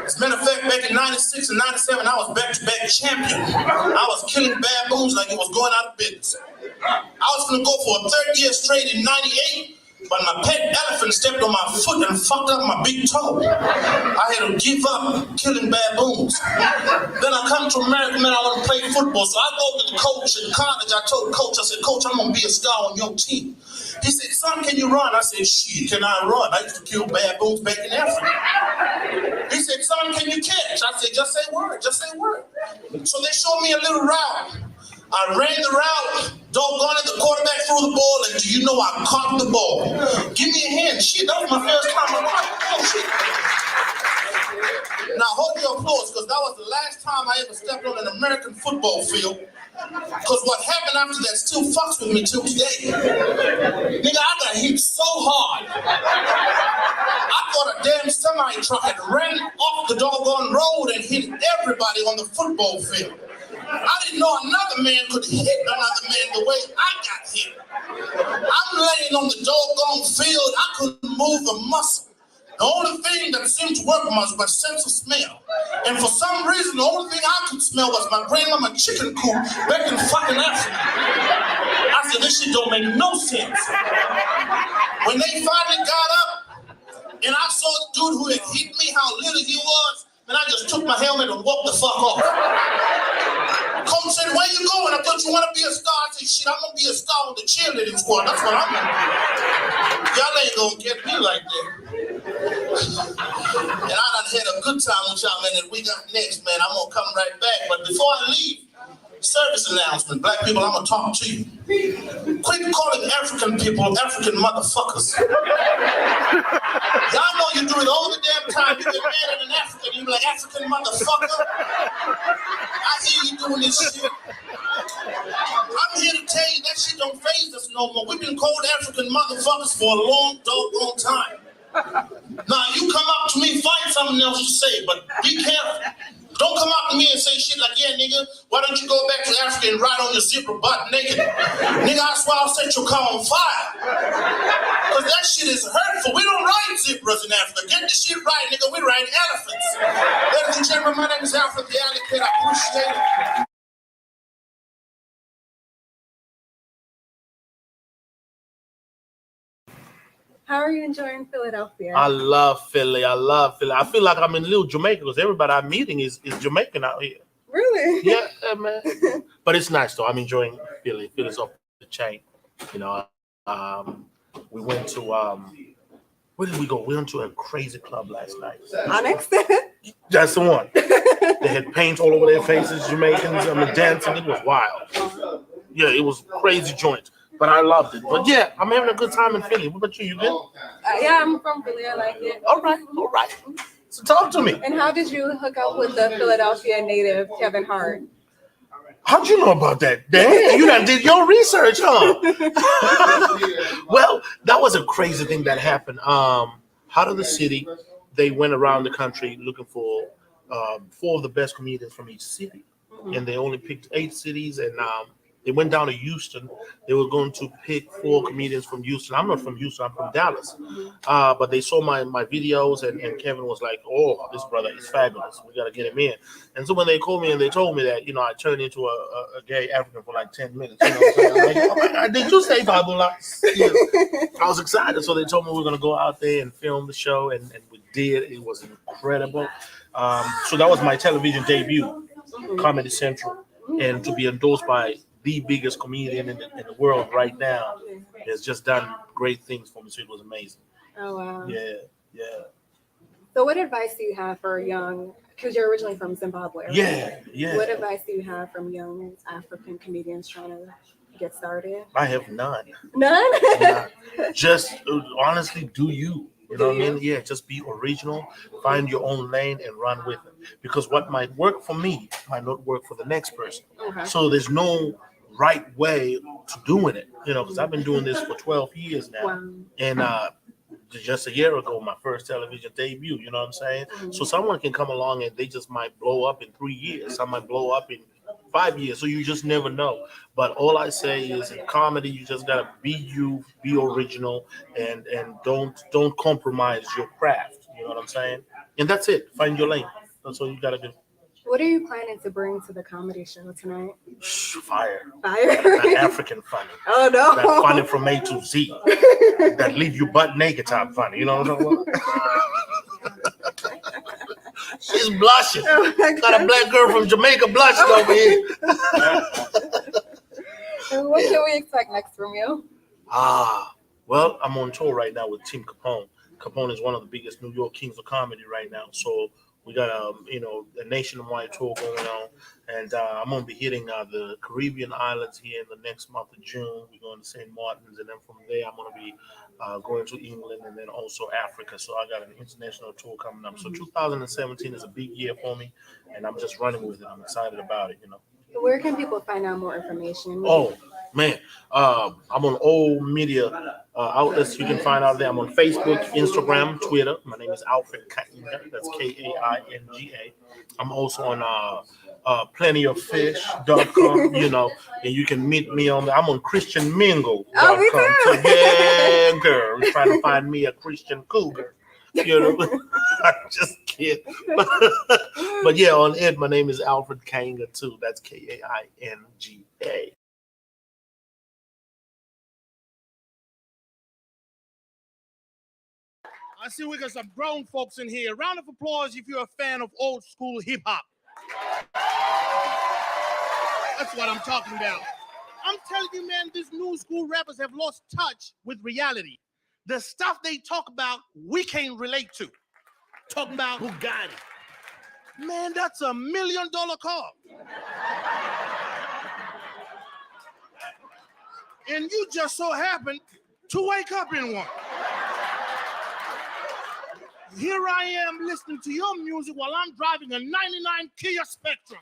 As a matter of fact, back in 96 and 97, I was back-to-back champion. I was killing baboons like it was going out of business. I was going to go for a third year straight in 98. But my pet elephant stepped on my foot and fucked up my big toe. I had to give up killing baboons. Then I come to America, man, I want to play football. So I go to the coach in college. I told the coach, I said, "Coach, I'm going to be a star on your team." He said, "Son, can you run?" I said, "Shit, can I run? I used to kill baboons back in Africa." He said, "Son, can you catch?" I said, "Just say word, just say word." So they showed me a little route. I ran the route, doggone it, the quarterback threw the ball, and do you know I caught the ball? Give me a hand. Shit, that was my first time I caught. Oh, shit. Now, hold your applause, because that was the last time I ever stepped on an American football field. Because what happened after that still fucks with me till today. Nigga, I got hit so hard. I thought a damn semi-truck had ran off the doggone road and hit everybody on the football field. I didn't know another man could hit another man the way I got hit. I'm laying on the doggone field. I couldn't move a muscle. The only thing that seemed to work was my sense of smell. And for some reason, the only thing I could smell was my grandmama chicken coop back in fucking Africa. I said, this shit don't make no sense. When they finally got up, and I saw the dude who had hit me, how little he was, and I just took my helmet and walked the fuck off. Coach said, "Where you going?" I thought you want to be a star. I said, "Shit, I'm going to be a star with the cheerleading squad. That's what I'm going to do. Y'all ain't going to get me like that." And I done had a good time with y'all, man. And we got next, man. I'm going to come right back. But before I leave, service announcement. Black people, I'm going to talk to you. Quit calling African people African motherfuckers. Y'all know you do it all the damn time. You get mad at an African, you be like, "African motherfucker." I hear you doing this shit. I'm here to tell you that shit don't faze us no more. We've been called African motherfuckers for a long, doggone time. Now, you come up to me, find something else to say, but be careful. Don't come up to me and say shit like, "Yeah, nigga, why don't you go back to Africa and ride on your zipper butt naked?" Nigga, I swear I'll set your car on fire. Because that shit is hurtful. We don't ride zebras in Africa. Get the shit right, nigga. We ride elephants. Ladies and gentlemen, my name is Alfred the Alligator. I appreciate it. How are you enjoying Philadelphia? I love Philly. I love Philly. I feel like I'm in little Jamaica because everybody I'm meeting is Jamaican out here. Really? Yeah, Yeah, man. But it's nice though. I'm enjoying Philly. Philly's off the chain. You know, we went to where did we go? We went to a crazy club last night. Onyx? That's the one. They had paint all over their faces, Jamaicans, dancing. It was wild. Yeah, it was crazy joint. But I loved it. But yeah, I'm having a good time in Philly. What about you? You good? Yeah, I'm from Philly. I like it. All right. So talk to me. And how did you hook up with the Philadelphia native Kevin Hart? How'd you know about that? Damn, you done did your research, huh? Well, that was a crazy thing that happened. Out of the city, they went around the country looking for 4 of the best comedians from each city. And they only picked 8 cities, and they went down to Houston. They were going to pick 4 comedians from Houston. I'm not from Houston. I'm from Dallas. But they saw my videos, and Kevin was like, "Oh, this brother is fabulous. We got to get him in." And so when they called me and they told me that, I turned into a gay African for like 10 minutes. Like, oh my God, did you say Fabula? I was excited. So they told me we were going to go out there and film the show, and we did. It was incredible. So that was my television debut, Comedy Central. And to be endorsed by the biggest comedian in the world right now has just done great things for me. So it was amazing. Oh, wow. Yeah. So what advice do you have for young, because you're originally from Zimbabwe, right? Yeah. What advice do you have from young African comedians trying to get started? I have none. None? Just honestly, do you. You know what I mean? Yeah, just be original, find your own lane and run with it. Because what might work for me might not work for the next person. Okay. So there's no right way to doing it, because I've been doing this for 12 years now. Wow. And just a year ago, my first television debut, you know what I'm saying? So someone can come along and they just might blow up in 3 years. Some might blow up in 5 years. So you just never know. But all I say is in comedy, you just gotta be you, be original, and don't compromise your craft. You know what I'm saying? And that's it. Find your lane. That's all you gotta do. What are you planning to bring to the comedy show tonight? Fire. Fire? That African funny. Oh, no. That funny from A to Z. That leave you butt naked type funny. You know what I'm talking about? She's blushing. Oh, my Got a God. black girl from Jamaica blushing over here. And what can we expect next from you? Well, I'm on tour right now with Tim Capone. Capone is one of the biggest New York kings of comedy right now. So we got a nationwide tour going on, and I'm gonna be hitting the Caribbean islands here in the next month of June. We're going to St. Martin's, and then from there I'm gonna be going to England and then also Africa. So I got an international tour coming up. So 2017 is a big year for me, and I'm just running with it. I'm excited about it. Where can people find out more information? Oh man, I'm on all media outlets. You can find out there. I'm on Facebook, Instagram, Twitter. My name is Alfred Kainga. That's Kainga. I'm also on plentyoffish.com, and you can meet me on I'm on christianmingle.com. Oh, me too. So, yeah, girl, you're trying to find me a Christian cougar. I'm just kidding. But yeah, on it, my name is Alfred Kainga too. That's Kainga. I see we got some grown folks in here. Round of applause if you're a fan of old school hip hop. That's what I'm talking about. I'm telling you, man, these new school rappers have lost touch with reality. The stuff they talk about, we can't relate to. Talking about Bugatti. Man, that's $1 million car. And you just so happen to wake up in one. Here I am listening to your music while I'm driving a 99 Kia Spectrum.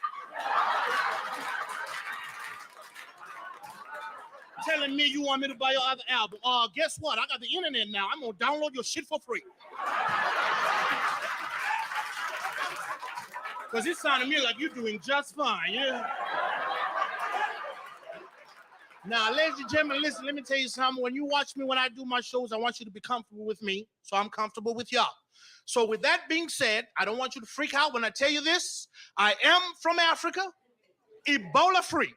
Telling me you want me to buy your other album. Guess what? I got the internet now. I'm going to download your shit for free. Because it sounded to me like you're doing just fine, yeah? Now, ladies and gentlemen, listen, let me tell you something. When you watch me, when I do my shows, I want you to be comfortable with me, so I'm comfortable with y'all. So with that being said, I don't want you to freak out when I tell you this. I am from Africa, Ebola free.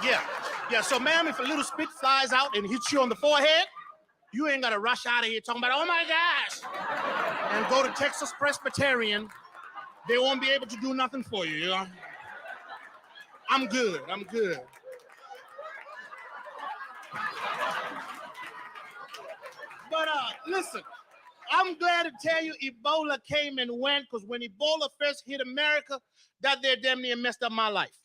Yeah, so ma'am, if a little spit flies out and hits you on the forehead, you ain't got to rush out of here talking about, oh my gosh, and go to Texas Presbyterian they won't be able to do nothing for you, you know? I'm good. I'm good. But listen, I'm glad to tell you Ebola came and went, because when Ebola first hit America, that there damn near messed up my life.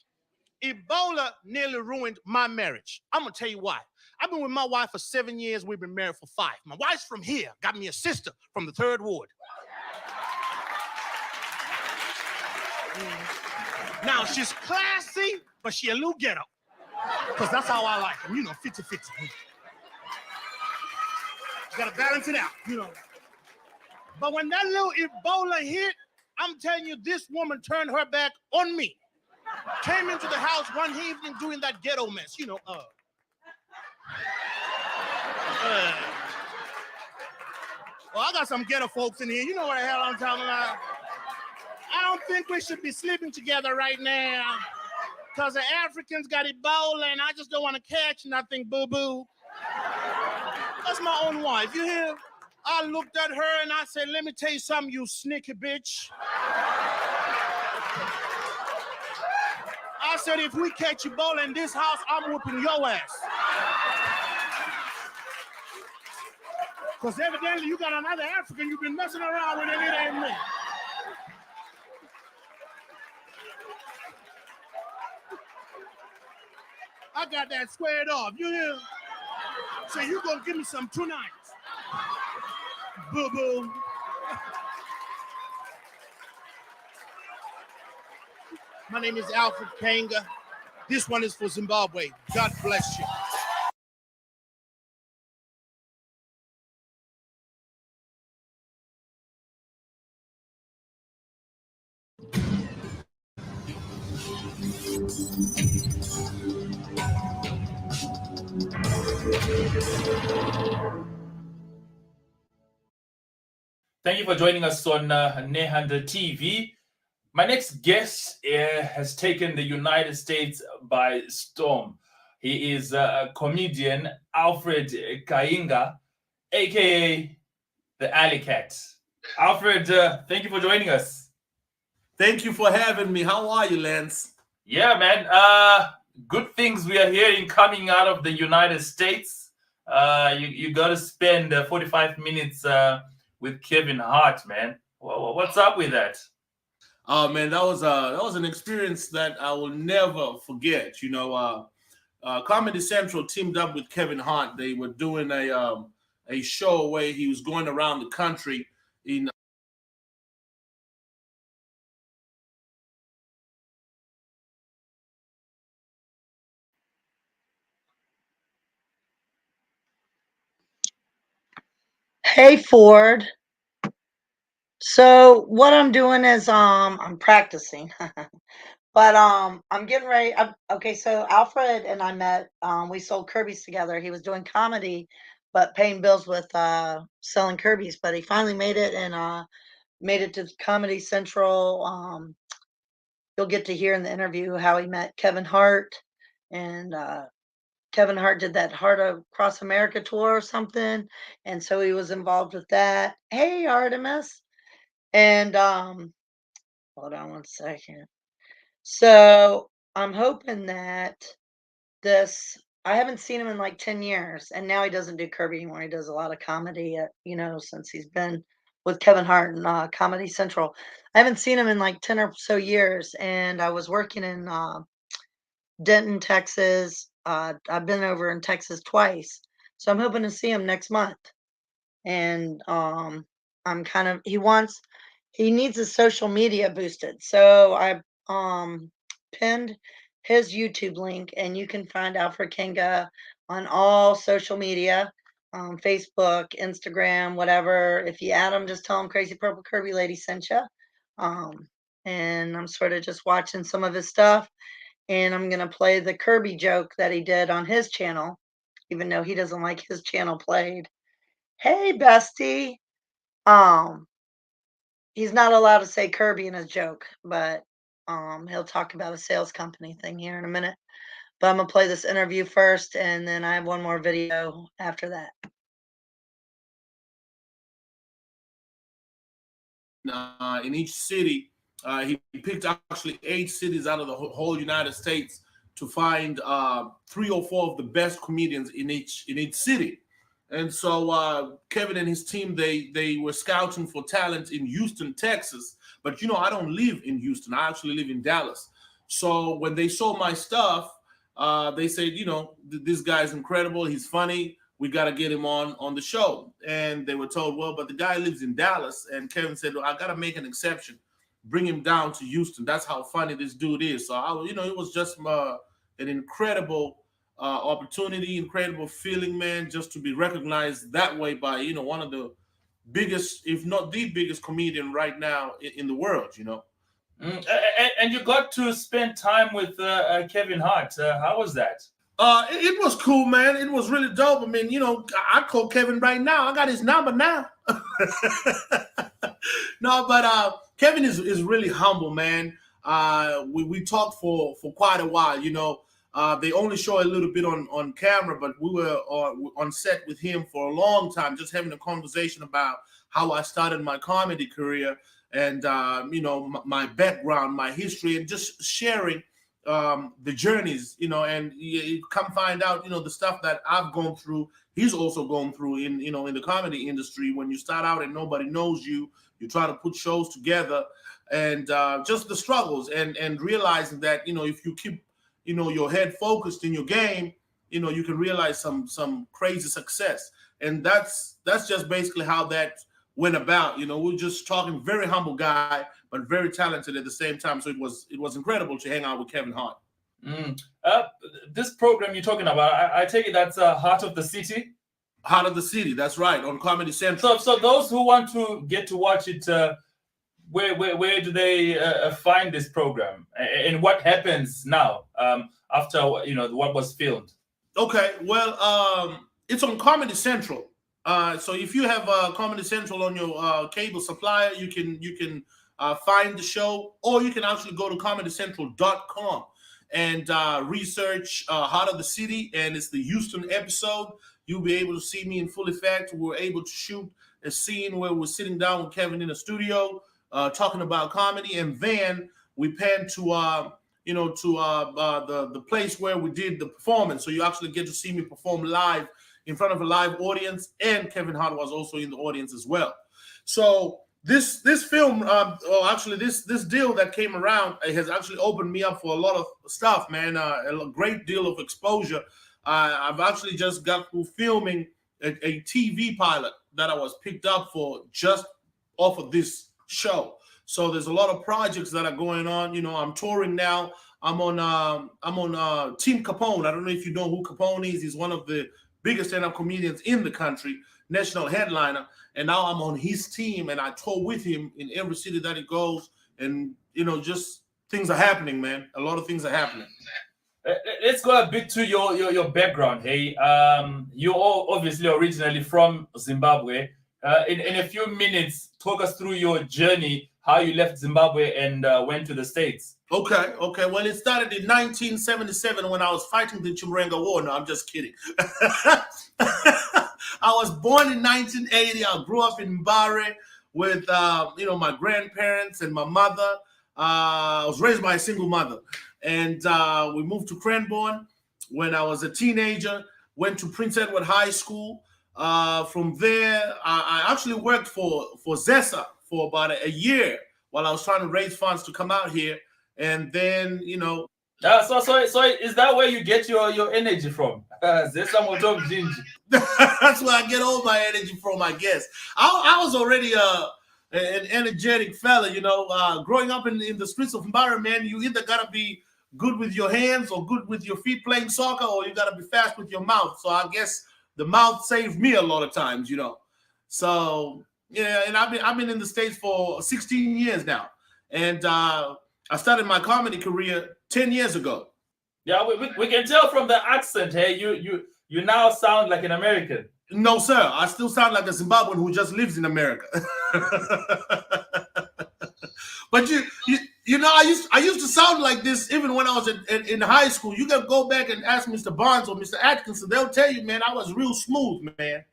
Ebola nearly ruined my marriage. I'm gonna tell you why. I've been with my wife for 7 years. We've been married for 5. My wife's from here, got me a sister from the 3rd Ward. Now, she's classy, but she a little ghetto. Because that's how I like them, 50-50. You gotta balance it out, But when that little Ebola hit, I'm telling you, this woman turned her back on me. Came into the house one evening doing that ghetto mess, well, I got some ghetto folks in here. You know what the hell I'm talking about. I don't think we should be sleeping together right now, because the Africans got Ebola and I just don't want to catch nothing, boo-boo. That's my own wife, you hear? I looked at her and I said, let me tell you something, you sneaky bitch. I said, if we catch Ebola in this house, I'm whooping your ass. Because evidently you got another African you've been messing around with, and it ain't me. I got that squared off, you hear? So you gonna give me some tonight. Boo-boo. My name is Alfred Kanga. This one is for Zimbabwe. God bless you. Thank you for joining us on Nehanda TV. My next guest has taken the United States by storm. He is a comedian, Alfred Kainga, aka the Alley Cat. Alfred, thank you for joining us. Thank you for having me. How are you, Lance? Yeah, man. Good things we are hearing coming out of the United States. You got to spend 45 minutes with Kevin Hart, man. What's up with that? Oh man, that was an experience that I will never forget. Comedy Central teamed up with Kevin Hart. They were doing a show where he was going around the country in. Hey Ford. So what I'm doing is I'm practicing. But I'm getting ready. Okay, so Alfred and I met. We sold Kirby's together. He was doing comedy, but paying bills with selling Kirby's. But he finally made it and made it to Comedy Central. You'll get to hear in the interview how he met Kevin Hart, and Kevin Hart did that Heart Across America tour or something, and so he was involved with that. Hey Artemis, and hold on one second. So I'm hoping that I haven't seen him in like 10 years, and now he doesn't do Kirby anymore. He does a lot of comedy, since he's been with Kevin Hart and Comedy Central. I haven't seen him in like 10 or so years, and I was working in Denton, Texas. I've been over in Texas twice, so I'm hoping to see him next month. And he needs his social media boosted, so I pinned his YouTube link, and you can find Alfred Kanga on all social media, Facebook, Instagram, whatever. If you add him, just tell him Crazy Purple Kirby Lady sent you. And I'm sort of just watching some of his stuff, and I'm gonna play the Kirby joke that he did on his channel, even though he doesn't like his channel played. Hey, bestie. He's not allowed to say Kirby in his joke, but he'll talk about a sales company thing here in a minute. But I'm gonna play this interview first, and then I have one more video after that. In each city, He picked actually 8 cities out of the whole United States to find 3 or 4 of the best comedians in each city. And so Kevin and his team, they were scouting for talent in Houston, Texas. But, I don't live in Houston. I actually live in Dallas. So when they saw my stuff, they said, this guy's incredible. He's funny. We got to get him on the show. And they were told, well, but the guy lives in Dallas. And Kevin said, well, I got to make an exception. Bring him down to Houston. That's how funny this dude is. So, it was just an incredible opportunity, incredible feeling, man, just to be recognized that way by, one of the biggest, if not the biggest comedian right now in the world, And you got to spend time with Kevin Hart. How was that? It was cool, man. It was really dope. I mean, I call Kevin right now. I got his number now. No, but Kevin is really humble, man. We talked for quite a while, They only show a little bit on camera, but we were on set with him for a long time, just having a conversation about how I started my comedy career and, my background, my history, and just sharing the journeys, and you come find out, the stuff that I've gone through, he's also gone through in the comedy industry. When you start out and nobody knows you, you try to put shows together, and just the struggles and realizing that, if you keep, your head focused in your game, you can realize some crazy success. And that's just basically how that went about. We're just talking, very humble guy, but very talented at the same time. So it was incredible to hang out with Kevin Hart. This program you're talking about, I take it that's Heart of the City? Heart of the City, that's right, on Comedy Central. So those who want to get to watch it, where do they find this program? And what happens now after, what was filmed? Okay, well, it's on Comedy Central. So if you have Comedy Central on your cable supplier, you can find the show, or you can actually go to comedycentral.com and research Heart of the City, and it's the Houston episode. You'll be able to see me in full effect. We were able to shoot a scene where we're sitting down with Kevin in a studio talking about comedy, and then we pan to the place where we did the performance. So you actually get to see me perform live in front of a live audience, and Kevin Hart was also in the audience as well. So this film, this deal that came around has actually opened me up for a lot of stuff, man. A great deal of exposure. I've actually just got through filming a TV pilot that I was picked up for just off of this show. So there's a lot of projects that are going on. I'm touring now. I'm on Team Capone. I don't know if you know who Capone is. He's one of the biggest stand-up comedians in the country, national headliner. And now I'm on his team, and I tour with him in every city that he goes. And, just things are happening, man. A lot of things are happening. Let's go a bit to your background. Hey, you're all obviously originally from Zimbabwe. In a few minutes, talk us through your journey, how you left Zimbabwe and went to the States. Okay. Well, it started in 1977 when I was fighting the Chimurenga War. No, I'm just kidding. I was born in 1980. I grew up in Mbare with, my grandparents and my mother. I was raised by a single mother. And we moved to Cranbourne when I was a teenager, went to Prince Edward High School. From there, I actually worked for ZESA for about a year while I was trying to raise funds to come out here. And then, So is that where you get your energy from? ZESA Motom Ginji. That's where I get all my energy from, I guess. I was already an energetic fella, growing up in the streets of Mbare, man. You either got to be good with your hands or good with your feet playing soccer, or you got to be fast with your mouth. So I guess the mouth saved me a lot of times, So, yeah, and I've been in the States for 16 years now. And I started my comedy career 10 years ago. Yeah, we can tell from the accent, hey, you now sound like an American. No, sir. I still sound like a Zimbabwean who just lives in America. But I used to sound like this even when I was in high school. You can go back and ask Mr. Barnes or Mr. Atkinson. They'll tell you, man, I was real smooth, man.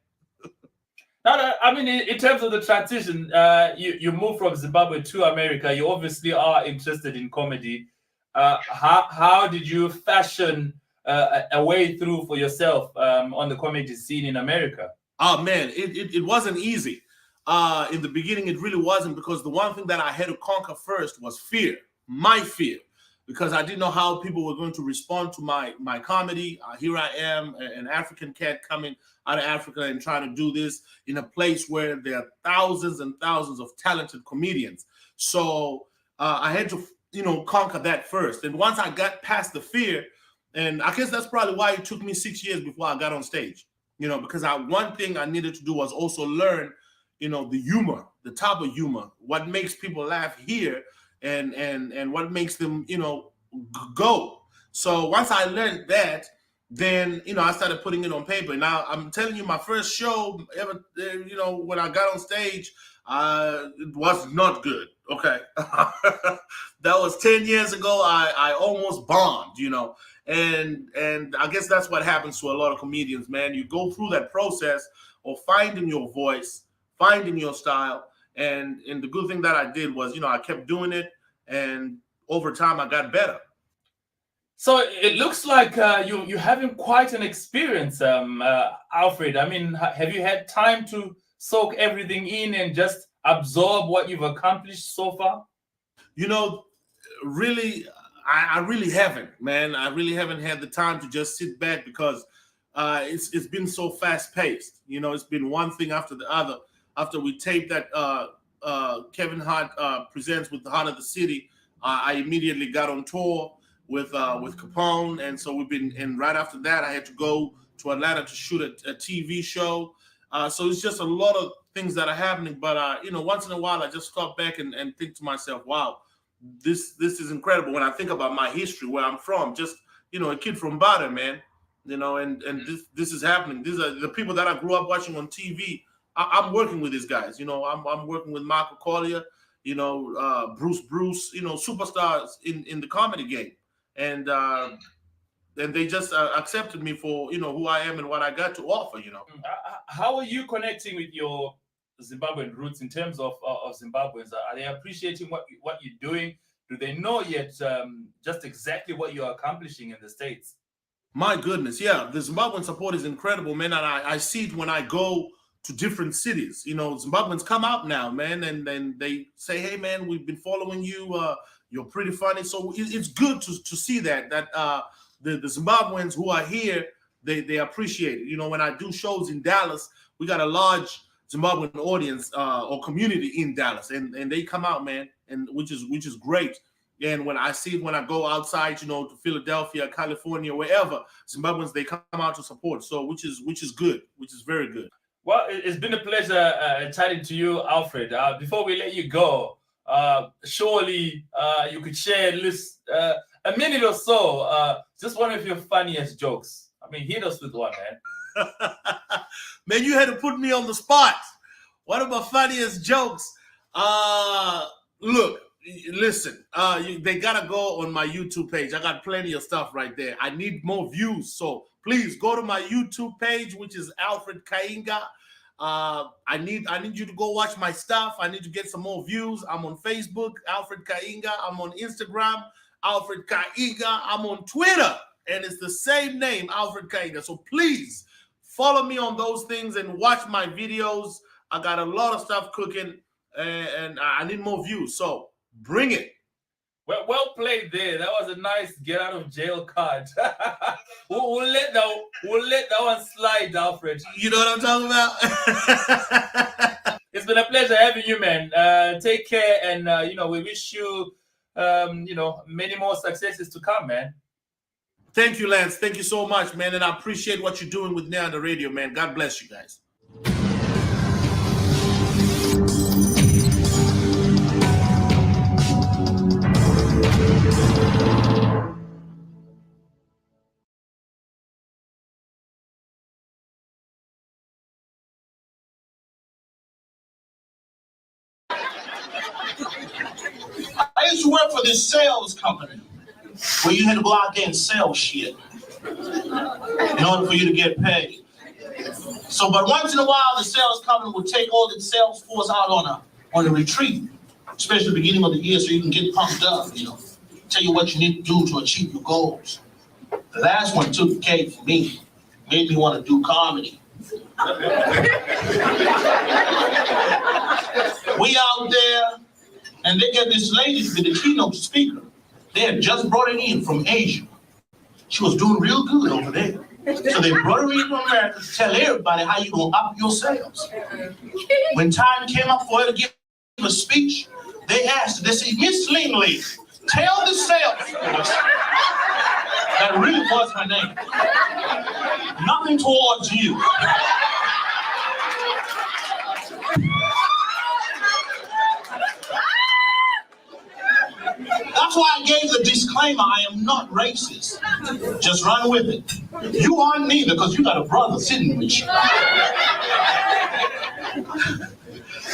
Now, I mean, in terms of the transition, you moved from Zimbabwe to America. You obviously are interested in comedy. How did you fashion a way through for yourself on the comedy scene in America? Oh man, it wasn't easy. In the beginning, it really wasn't, because the one thing that I had to conquer first was fear, my fear, because I didn't know how people were going to respond to my comedy. Here I am, an African cat coming out of Africa and trying to do this in a place where there are thousands and thousands of talented comedians. So I had to, conquer that first. And once I got past the fear, and I guess that's probably why it took me 6 years before I got on stage, because one thing I needed to do was also learn, the humor, the type of humor, what makes people laugh here and what makes them, go. So once I learned that, then, I started putting it on paper. Now, I'm telling you, my first show ever, when I got on stage, it was not good. Okay. That was 10 years ago. I almost bombed, and I guess that's what happens to a lot of comedians, man. You go through that process of finding your voice, finding your style. And the good thing that I did was, I kept doing it. And over time, I got better. So it looks like you're having quite an experience, Alfred. I mean, have you had time to soak everything in and just absorb what you've accomplished so far? Really, I really haven't, man. I really haven't had the time to just sit back, because it's been so fast paced. It's been one thing after the other. After we taped that Kevin Hart presents with the Heart of the City, I immediately got on tour with Capone, and so and right after that, I had to go to Atlanta to shoot a TV show. So it's just a lot of things that are happening. But once in a while, I just stop back and think to myself, wow, this is incredible. When I think about my history, where I'm from, just a kid from Bada, man, and this is happening. These are the people that I grew up watching on TV. I'm working with these guys. I'm working with Michael Collier, Bruce, superstars in the comedy game, and they just accepted me for who I am and what I got to offer. How are you connecting with your Zimbabwean roots in terms of Zimbabweans? Are they appreciating what you're doing? Do they know yet just exactly what you're accomplishing in the States? My goodness, yeah, the Zimbabwean support is incredible, man, and I see it when I go to different cities. Zimbabweans come out now, man, and they say, hey, man, we've been following you. You're pretty funny. So it's good to see that the Zimbabweans who are here, they appreciate it. When I do shows in Dallas, we got a large Zimbabwean audience or community in Dallas, and they come out, man, and which is great. And when I see it, when I go outside, to Philadelphia, California, wherever, Zimbabweans, they come out to support. So which is good, which is very good. Well, it's been a pleasure chatting to you, Alfred. Before we let you go, surely you could share at least a minute or so, just one of your funniest jokes. I mean, hit us with one, man. Man, you had to put me on the spot. One of my funniest jokes. Look, listen, they gotta go on my YouTube page. I got plenty of stuff right there. I need more views, so please go to my YouTube page, which is Alfred Kainga. I need you to go watch my stuff. I need to get some more views. I'm on Facebook, Alfred Kainga. I'm on Instagram, Alfred Kainga. I'm on Twitter, and it's the same name, Alfred Kainga. So please follow me on those things and watch my videos. I got a lot of stuff cooking, and I need more views. So bring it. Well played there. That was a nice get out of jail card. we'll let that one slide, Alfred. You know what I'm talking about? It's been a pleasure having you, man. Take care, and we wish you many more successes to come, man. Thank you, Lance. Thank you so much, man. And I appreciate what you're doing with me on the radio, man. God bless you guys. I used to work for this sales company where you had to go out there and sell shit in order for you to get paid. So, but once in a while, the sales company will take all the sales force out on a retreat, especially beginning of the year, so you can get pumped up, tell you what you need to do to achieve your goals. The last one took the cake for me, made me want to do comedy. We out there, and they get this lady to be the keynote speaker. They had just brought her in from Asia. She was doing real good over there. So they brought her in from America to tell everybody how you gonna up your sales. When time came up for her to give a speech, they asked her, they said, Miss Lingley, tell the sales force. That really was her name. Nothing towards you. That's why I gave the disclaimer, I am not racist. Just run with it. You aren't neither, because you got a brother sitting with you.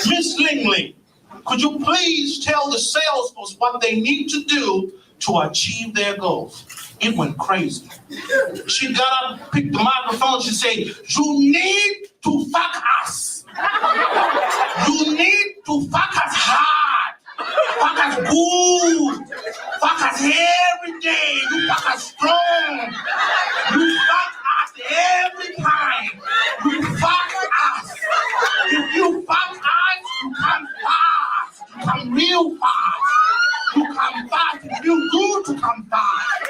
Miss Lingley, could you please tell the sales force what they need to do to achieve their goals? It went crazy. She got up, picked the microphone, she said, you need to fuck us. You need to fuck us hard. Fuck us good. Fuck us every day. You fuck us strong. You fuck us every time. You fuck us. If you fuck us, you come fast. You come real fast. You come fast. If you good to come fast.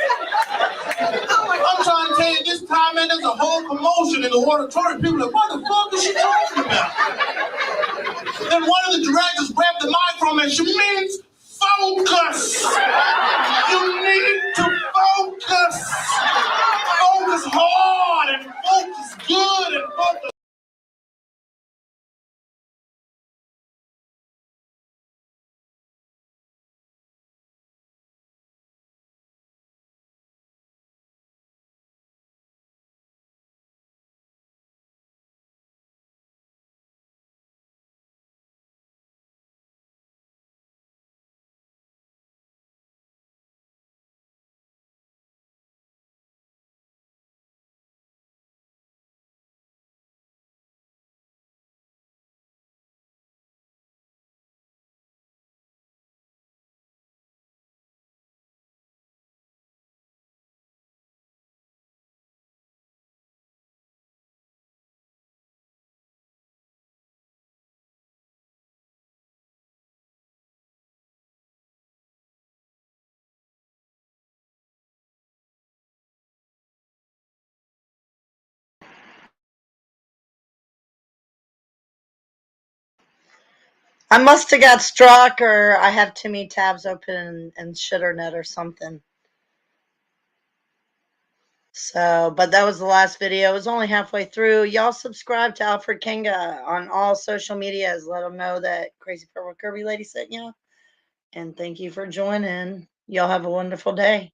I'm trying to tell you this time, man, there's a whole commotion in the auditorium. People are like, what the fuck is she talking about? Then one of the directors grabbed the microphone and she means focus. You need to focus. Focus hard and focus good and focus. I must have got struck, or I have too many tabs open in ShitterNet or something. So, but that was the last video. It was only halfway through. Y'all subscribe to Alfred Kinga on all social medias. Let them know that Crazy Purple Kirby Lady sent you. And thank you for joining. Y'all have a wonderful day.